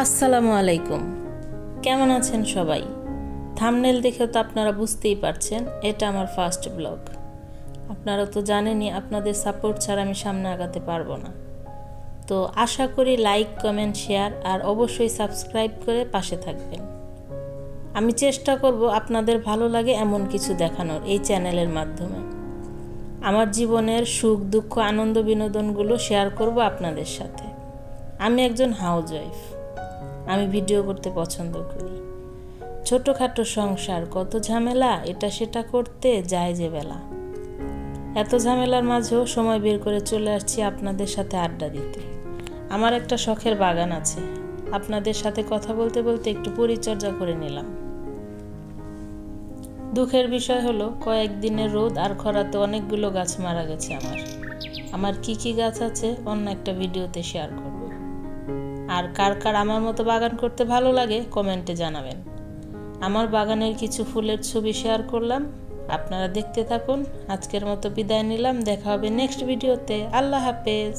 আসসালামু আলাইকুম, কেমন আছেন সবাই? থাম্বনেল দেখে তো আপনারা বুঝতেই পারছেন এটা আমার ফার্স্ট ব্লগ। আপনারা তো জানেনই আপনাদের সাপোর্ট ছাড়া আমি সামনে আগাতে পারবো না। তো আশা করি লাইক, কমেন্ট, শেয়ার আর অবশ্যই সাবস্ক্রাইব করে পাশে থাকবেন। আমি চেষ্টা করব আপনাদের ভালো লাগে এমন কিছু দেখানোর এই চ্যানেলের মাধ্যমে। আমার জীবনের সুখ, দুঃখ, আনন্দ, বিনোদনগুলো শেয়ার করব আপনাদের সাথে। আমি একজন হাউসওয়াইফ। আমি ভিডিও করতে পছন্দ করি। ছোটোখাটো সংসার, কত ঝামেলা, এটা সেটা করতে যায় যে বেলা। এত ঝামেলার মাঝেও সময় বের করে চলে আসছি আপনাদের সাথে আড্ডা দিতে। আমার একটা শখের বাগান আছে, আপনাদের সাথে কথা বলতে বলতে একটু পরিচর্যা করে নিলাম। দুঃখের বিষয় হলো কয়েকদিনের রোদ আর খরাতে অনেকগুলো গাছ মারা গেছে। আমার কি গাছ আছে অন্য একটা ভিডিওতে শেয়ার করব। আর কার কার আমার মতো বাগান করতে ভালো লাগে কমেন্টে জানাবেন। আমার বাগানের কিছু ফুলের ছবি শেয়ার করলাম, আপনারা দেখতে থাকুন। আজকের মতো বিদায় নিলাম, দেখা হবে নেক্সট ভিডিওতে। আল্লাহ হাফেজ।